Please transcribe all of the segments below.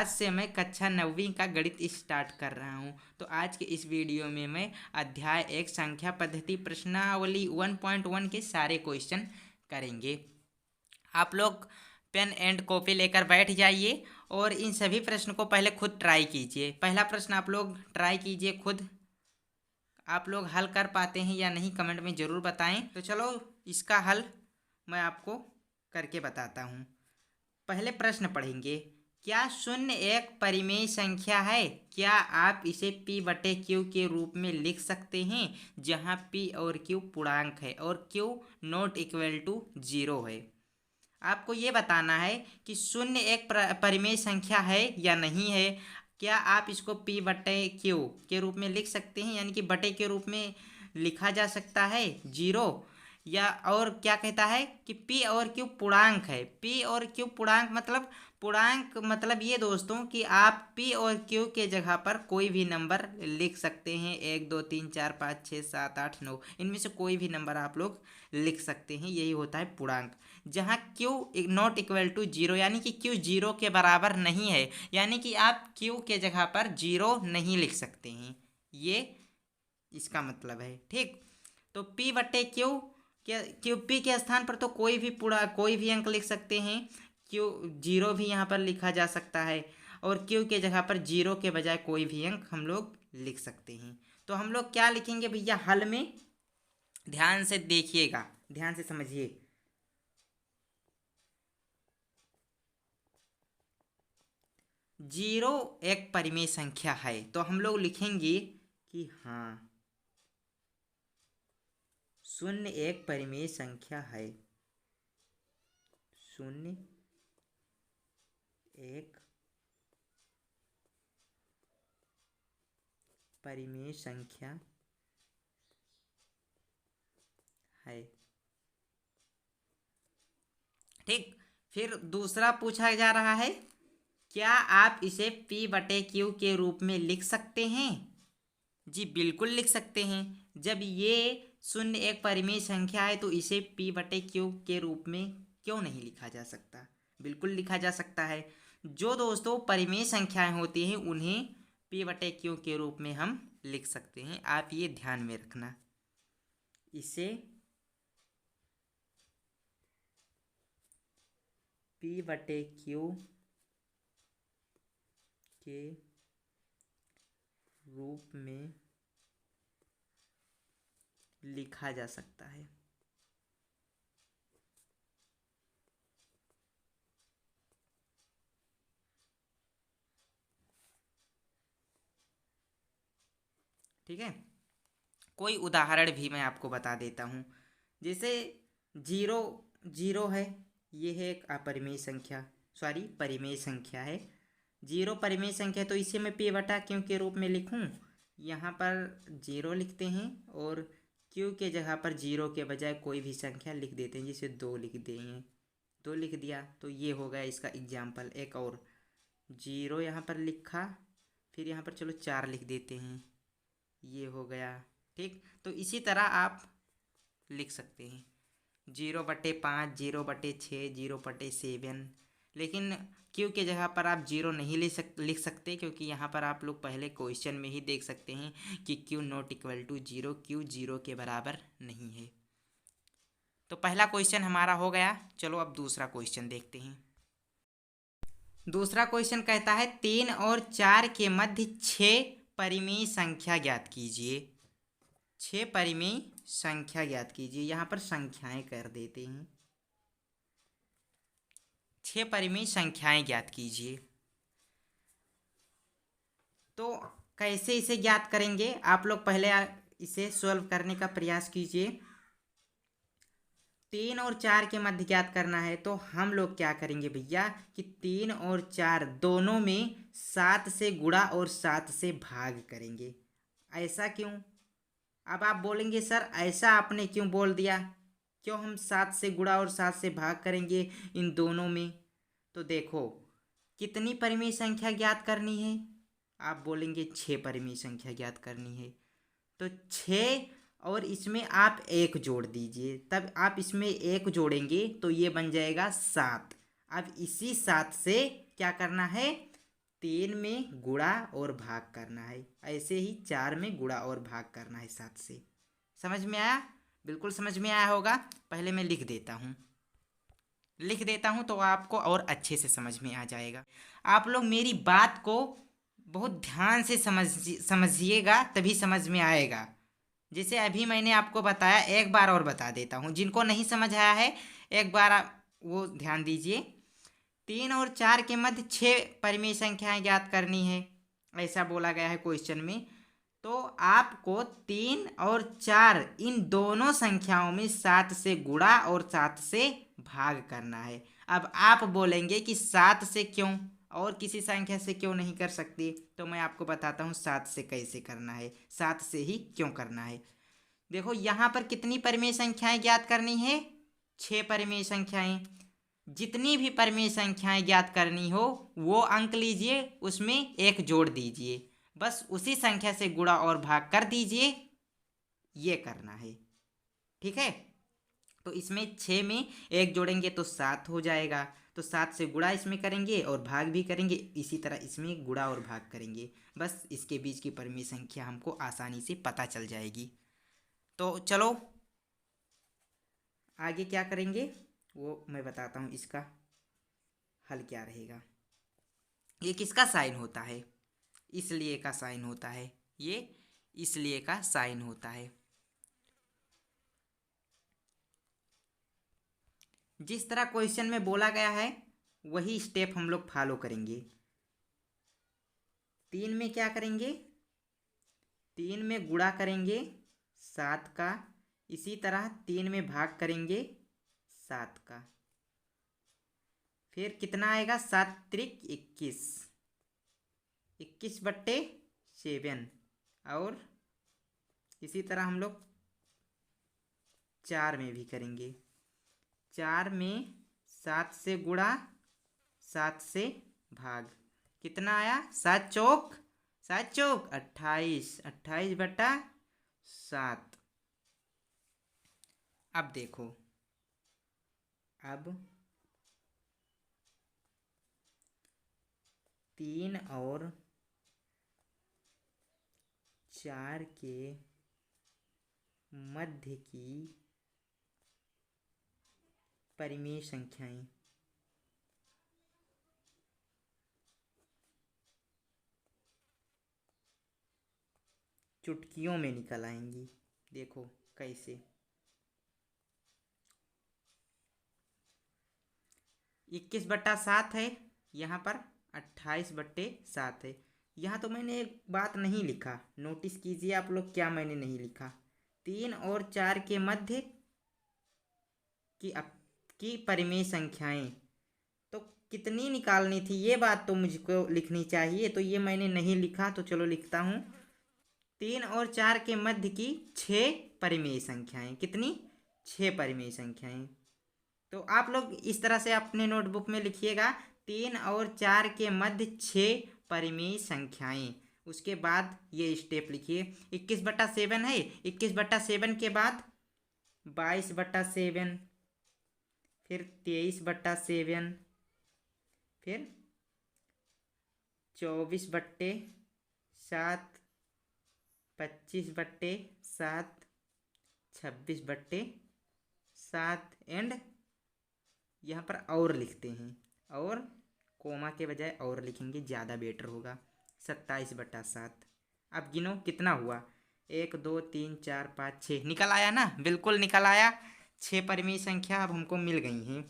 आज से मैं कक्षा 9वीं का गणित स्टार्ट कर रहा हूँ। तो आज के इस वीडियो में मैं अध्याय 1 संख्या पद्धति प्रश्नावली 1.1 के सारे क्वेश्चन करेंगे। आप लोग पेन एंड कॉपी लेकर बैठ जाइए और इन सभी प्रश्न को पहले खुद ट्राई कीजिए। पहला प्रश्न आप लोग ट्राई कीजिए खुद, आप लोग हल कर पाते हैं या नहीं कमेंट में ज़रूर बताएं। तो चलो इसका हल मैं आपको करके बताता हूँ। पहले प्रश्न पढ़ेंगे, क्या शून्य एक परिमेय संख्या है? क्या आप इसे p/q के रूप में लिख सकते हैं, जहां p और q पूर्णांक है और q नॉट इक्वल टू 0 है। आपको ये बताना है कि शून्य एक परिमेय संख्या है या नहीं है। क्या आप इसको p/q के रूप में लिख सकते हैं, यानी कि बटे के रूप में लिखा जा सकता है 0, या और क्या कहता है कि p और q पूर्णांक है। p और q पूर्णांक मतलब ये दोस्तों कि आप p और q के जगह पर कोई भी नंबर लिख सकते हैं। 1 2 3 4 5 6 7 8 9 इनमें से कोई भी नंबर आप लोग लिख सकते हैं, यही होता है पूर्णांक। जहाँ q नॉट इक्वल टू 0 यानी कि q 0 के बराबर नहीं है, यानी कि आप q के जगह पर 0 नहीं लिख सकते हैं, ये इसका मतलब है। ठीक, तो p/q के p के स्थान पर तो कोई भी अंक लिख सकते हैं। q 0 भी यहाँ पर लिखा जा सकता है और q के जगह पर 0 के बजाय कोई भी अंक हम लोग लिख सकते हैं। तो हम लोग क्या लिखेंगे भैया हल में, ध्यान से देखिएगा, ध्यान से समझिए। 0 एक परिमेय संख्या है, तो हम लोग लिखेंगे कि हाँ शून्य एक परिमेय संख्या है। शून्य एक परिमेय संख्या है। ठीक, फिर दूसरा पूछा जा रहा है, क्या आप इसे p/q के रूप में लिख सकते हैं? जी बिल्कुल लिख सकते हैं। जब ये शून्य एक परिमेय संख्या है तो इसे p/q के रूप में क्यों नहीं लिखा जा सकता? बिल्कुल लिखा जा सकता है। जो दोस्तों परिमेय संख्याएं होती हैं उन्हें p/q के रूप में हम लिख सकते हैं, आप ये ध्यान में रखना। इसे p/q के रूप में लिखा जा सकता है। ठीक है, कोई उदाहरण भी मैं आपको बता देता हूँ। जैसे 0 0 है, ये है एक अपरिमेय संख्या, सॉरी परिमेय संख्या है। 0 परिमेय संख्या, तो इसे मैं p/q के रूप में लिखूँ। यहाँ पर 0 लिखते हैं और q के जगह पर 0 के बजाय कोई भी संख्या लिख देते हैं, जिसे 2 लिख देंगे। 2 लिख दिया तो ये हो गया इसका एग्जाम्पल। एक और 0 यहाँ पर लिखा, फिर यहाँ पर चलो 4 लिख देते हैं, ये हो गया। ठीक, तो इसी तरह आप लिख सकते हैं 0/5, 0/6, 0/7। लेकिन क्यू के जगह पर आप 0 नहीं लिख सकते, क्योंकि यहाँ पर आप लोग पहले क्वेश्चन में ही देख सकते हैं कि Q not equal to 0, Q 0 के बराबर नहीं है। तो पहला क्वेश्चन हमारा हो गया। चलो अब दूसरा क्वेश्चन देखते हैं। दूसरा क्वेश्चन कहता है 3 और 4 के मध्य 6 परिमेय संख्या ज्ञात कीजिए। 6 परिमेय संख्या ज्ञात कीजिए, यहाँ पर संख्याएं कर देते हैं। 6 परिमेय संख्याएं ज्ञात कीजिए। तो कैसे इसे ज्ञात करेंगे, आप लोग पहले इसे सॉल्व करने का प्रयास कीजिए। 3 और 4 के मध्य ज्ञात करना है, तो हम लोग क्या करेंगे भैया कि 3 और 4 दोनों में 7 से गुणा और 7 से भाग करेंगे। ऐसा क्यों? अब आप बोलेंगे सर ऐसा आपने क्यों बोल दिया, क्यों हम 7 से गुणा और 7 से भाग करेंगे इन दोनों में? तो देखो कितनी परिमेय संख्या ज्ञात करनी है, आप बोलेंगे 6 परिमेय संख्या ज्ञात करनी है। तो 6 और इसमें आप 1 जोड़ दीजिए, तब आप इसमें 1 जोड़ेंगे तो ये बन जाएगा 7। अब इसी 7 से क्या करना है, 3 में गुणा और भाग करना है, ऐसे ही 4 में गुणा और भाग करना है 7 से। समझ में आया? बिल्कुल समझ में आया होगा। पहले मैं लिख देता हूँ तो आपको और अच्छे से समझ में आ जाएगा। आप लोग मेरी बात को बहुत ध्यान से समझिएगा, तभी समझ में आएगा। जैसे अभी मैंने आपको बताया, एक बार और बता देता हूँ, जिनको नहीं समझ आया है एक बार वो ध्यान दीजिए। 3 और 4 के मध्य 6 परिमेय संख्याएं ज्ञात करनी है, ऐसा बोला गया है क्वेश्चन में। तो आपको 3 और 4 इन दोनों संख्याओं में 7 से गुणा और 7 से भाग करना है। अब आप बोलेंगे कि 7 से क्यों और किसी संख्या से क्यों नहीं कर सकती, तो मैं आपको बताता हूँ 7 से कैसे करना है, 7 से ही क्यों करना है। देखो यहाँ पर कितनी परिमेय संख्याएं ज्ञात करनी है? 6 परिमेय संख्याएं। जितनी भी परिमेय संख्याएं ज्ञात करनी हो वो अंक लीजिए, उसमें एक जोड़ दीजिए, बस उसी संख्या से गुणा और भाग कर दीजिए, ये करना है। ठीक है, तो इसमें 6 में एक जोड़ेंगे तो 7 हो जाएगा, तो 7 से गुणा इसमें करेंगे और भाग भी करेंगे, इसी तरह इसमें गुणा और भाग करेंगे, बस इसके बीच की परिमेय संख्या हमको आसानी से पता चल जाएगी। तो चलो आगे क्या करेंगे वो मैं बताता हूँ, इसका हल क्या रहेगा। ये किसका साइन होता है? इसलिए का साइन होता है, ये इसलिए का साइन होता है। जिस तरह क्वेश्चन में बोला गया है वही स्टेप हम लोग फॉलो करेंगे। 3 में क्या करेंगे? 3 में गुणा करेंगे 7 का, इसी तरह 3 में भाग करेंगे 7 का, फिर कितना आएगा? 7 त्रिक 21, 21/7, और इसी तरह हम लोग 4 में भी करेंगे। 4 में 7 से गुणा 7 से भाग, कितना आया? 7 चौक 28, 28/7। अब देखो, अब 3 और 4 के मध्य की परिमेय संख्याएं, चुटकियों में निकल आएंगी। देखो कैसे। 21/7 है, यहाँ पर 28/7 है। यहाँ तो मैंने एक बात नहीं लिखा, नोटिस कीजिए आप लोग क्या मैंने नहीं लिखा। 3 और 4 के मध्य की परिमेय संख्याएं तो कितनी निकालनी थी, ये बात तो मुझको लिखनी चाहिए, तो ये मैंने नहीं लिखा, तो चलो लिखता हूँ। 3 और 4 के मध्य की 6 परिमेय संख्याएं, कितनी? 6 परिमेय संख्याएं। तो आप लोग इस तरह से अपने नोटबुक में लिखिएगा, 3 और 4 के मध्य 6 परिमेय संख्याएं। उसके बाद ये स्टेप लिखिए, 21/7 है, 21/7 के बाद 22/7, फिर 23/7, फिर 24/7, 25/7, 26/7, एंड यहाँ पर और लिखते हैं, और कोमा के बजाय और लिखेंगे, ज़्यादा बेटर होगा, 27/7। अब गिनो कितना हुआ, 1 2 3 4 5 6, निकल आया ना? बिल्कुल निकल आया। 6 परिमेय संख्या अब हमको मिल गई हैं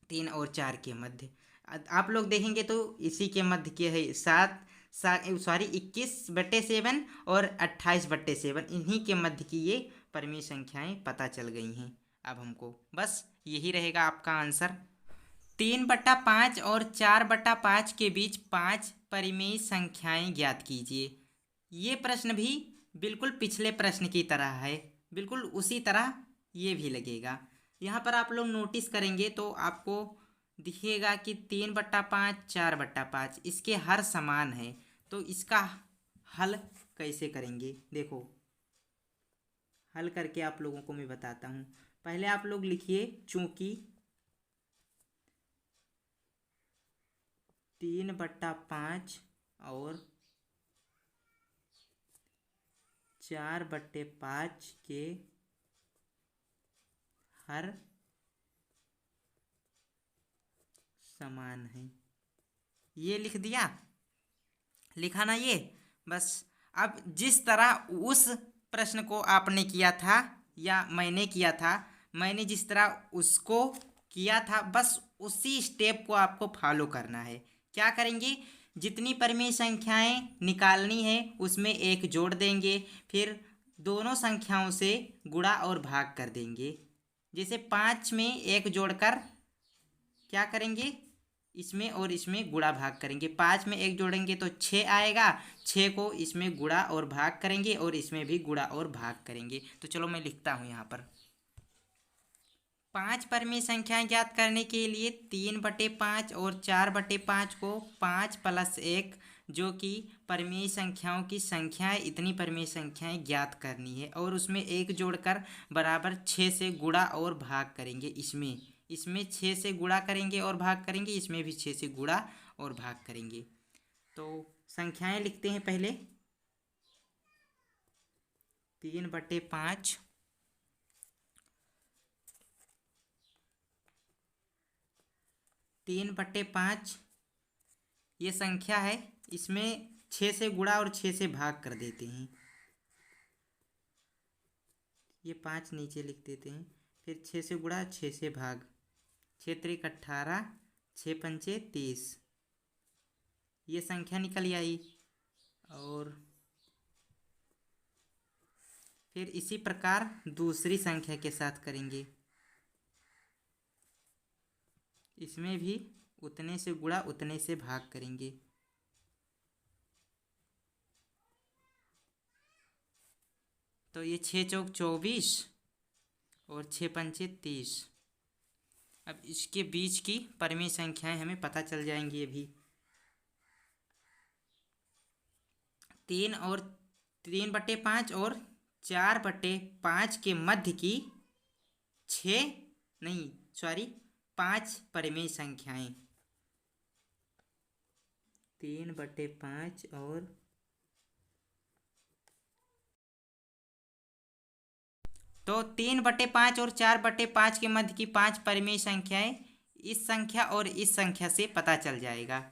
3 और 4 के मध्य। आप लोग देखेंगे तो इसी के मध्य के है 21/7 और 28/7, इन्हीं के मध्य की ये परिमेय संख्याएं पता चल गई हैं। अब हमको बस यही रहेगा आपका आंसर। 3/5 और 4/5 के बीच 5 परिमेय संख्याएं ज्ञात कीजिए। ये प्रश्न भी बिल्कुल पिछले प्रश्न की तरह है, बिल्कुल उसी तरह ये भी लगेगा। यहाँ पर आप लोग नोटिस करेंगे तो आपको दिखेगा कि 3/5, 4/5 इसके हर समान है। तो इसका हल कैसे करेंगे, देखो हल करके आप लोगों को मैं बताता हूँ। पहले आप लोग लिखिए, चूंकि 3/5 और 4/5 के हर समान है। ये लिख दिया, लिखा ना ये। बस अब जिस तरह उस प्रश्न को आपने किया था या मैंने किया था, मैंने जिस तरह उसको किया था, बस उसी स्टेप को आपको फॉलो करना है। क्या करेंगे, जितनी परिमेय संख्याएं निकालनी है उसमें एक जोड़ देंगे, फिर दोनों संख्याओं से गुणा और भाग कर देंगे। जैसे 5 में एक जोड़कर क्या करेंगे, इसमें और इसमें गुणा भाग करेंगे। 5 में एक जोड़ेंगे तो 6 आएगा, 6 को इसमें गुणा और भाग करेंगे और इसमें भी गुणा और भाग करेंगे। तो चलो मैं लिखता हूँ यहाँ पर। 5 परिमेय संख्याएं ज्ञात करने के लिए 3/5 और 4/5 को 5 + 1 जो कि परिमेय संख्याओं की संख्याएं, इतनी परिमेय संख्याएं ज्ञात करनी है और उसमें एक जोड़कर बराबर 6 से गुणा और भाग करेंगे। इसमें 6 से गुणा करेंगे और भाग करेंगे, इसमें भी 6 से गुणा और भाग करेंगे। तो संख्याएं लिखते हैं पहले। 3/5 3/5 ये संख्या है, इसमें 6 से गुणा और 6 से भाग कर देते हैं। ये 5 नीचे लिख देते हैं, फिर 6 से गुणा 6 से भाग, 6 त्रिक 18, 6 पंचे 30, ये संख्या निकल आई। और फिर इसी प्रकार दूसरी संख्या के साथ करेंगे, इसमें भी उतने से गुणा उतने से भाग करेंगे। तो ये 6 चौक 24 और 6 पंचे 30। अब इसके बीच की परिमेय संख्याएं हमें पता चल जाएंगी। अभी 3/5 और 4/5 के मध्य की 5 परिमेय संख्याएं। 3/5 और 3/5 और 4/5 के मध्य की 5 परिमेय संख्याएं इस संख्या और इस संख्या से पता चल जाएगा।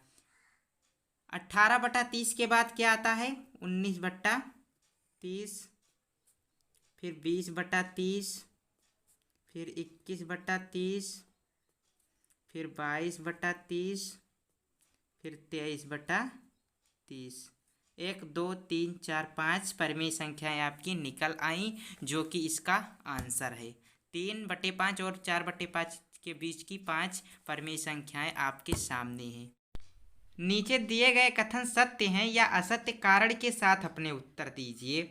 18/30 के बाद क्या आता है, 19/30, फिर 20/30, फिर 21/30, फिर 22/30, फिर 23/30। 1 2 3 4 5 परिमेय संख्याएं आपकी निकल आई, जो कि इसका आंसर है। 3/5 और 4/5 के बीच की 5 परिमेय संख्याएं आपके सामने हैं। नीचे दिए गए कथन सत्य हैं या असत्य, कारण के साथ अपने उत्तर दीजिए।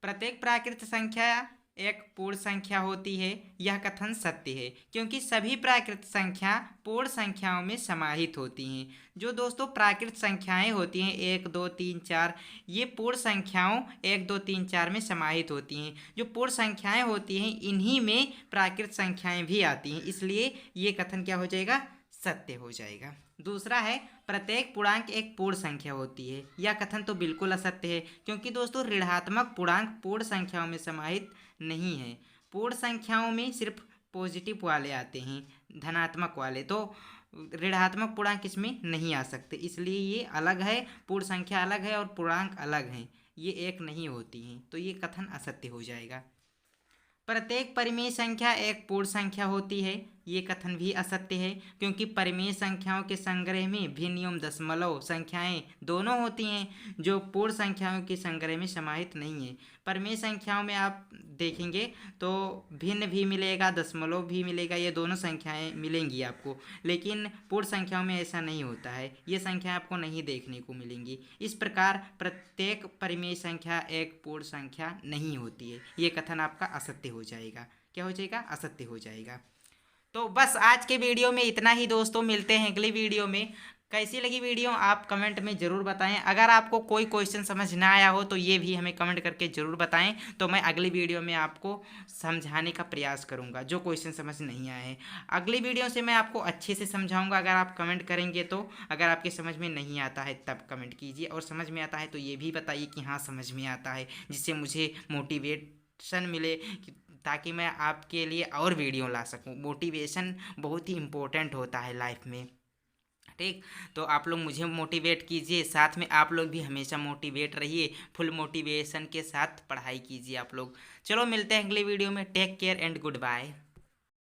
प्रत्येक प्राकृत संख्या एक पूर्ण संख्या होती है, यह कथन सत्य है क्योंकि सभी प्राकृत संख्या पूर्ण संख्याओं में समाहित होती हैं। जो दोस्तों प्राकृत संख्याएं होती हैं 1 2 3 4, ये पूर्ण संख्याओं 1 2 3 4 में समाहित होती हैं। जो पूर्ण संख्याएं होती हैं इन्हीं में प्राकृत संख्याएं भी आती हैं, इसलिए ये कथन क्या हो जाएगा, सत्य हो जाएगा। दूसरा है प्रत्येक पूर्णांक एक पूर्ण संख्या होती है, यह कथन तो बिल्कुल असत्य है क्योंकि दोस्तों ऋणात्मक पूर्णांक पूर्ण संख्याओं में समाहित नहीं है। पूर्ण संख्याओं में सिर्फ पॉजिटिव वाले आते हैं, धनात्मक वाले तो ऋणात्मक पूर्णांक इसमें नहीं आ सकते, इसलिए ये अलग है, पूर्ण संख्या अलग है और पूर्णांक अलग हैं, ये एक नहीं होती हैं, तो ये कथन असत्य हो जाएगा। प्रत्येक परिमेय संख्या एक पूर्ण संख्या होती है, ये कथन भी असत्य है क्योंकि परिमेय संख्याओं के संग्रह में भिन्न एवं दशमलव संख्याएं दोनों होती हैं, जो पूर्ण संख्याओं के संग्रह में समाहित नहीं है। परिमेय संख्याओं में आप देखेंगे तो भिन्न भी मिलेगा, दशमलव भी मिलेगा, ये दोनों संख्याएं मिलेंगी आपको, लेकिन पूर्ण संख्याओं में ऐसा नहीं होता है, ये संख्या आपको नहीं देखने को मिलेंगी। इस प्रकार प्रत्येक परिमेय संख्या एक पूर्ण संख्या नहीं होती है, ये कथन आपका असत्य हो जाएगा। क्या हो जाएगा, असत्य हो जाएगा। तो बस आज के वीडियो में इतना ही दोस्तों, मिलते हैं अगले वीडियो में। कैसी लगी वीडियो आप कमेंट में ज़रूर बताएं। अगर आपको कोई क्वेश्चन समझ ना आया हो तो ये भी हमें कमेंट करके ज़रूर बताएं, तो मैं अगली वीडियो में आपको समझाने का प्रयास करूंगा जो क्वेश्चन समझ नहीं आए हैं। अगली वीडियो से मैं आपको अच्छे से समझाऊंगा अगर आप कमेंट करेंगे तो। अगर आपके समझ में नहीं आता है तब कमेंट कीजिए, और समझ में आता है तो ये भी बताइए कि हाँ समझ में आता है, जिससे मुझे मोटिवेशन मिले ताकि मैं आपके लिए और वीडियो ला सकूं। मोटिवेशन बहुत ही इम्पोर्टेंट होता है लाइफ में, ठीक। तो आप लोग मुझे मोटिवेट कीजिए, साथ में आप लोग भी हमेशा मोटिवेट रहिए, फुल मोटिवेशन के साथ पढ़ाई कीजिए आप लोग। चलो मिलते हैं अगले वीडियो में। Take care and good bye.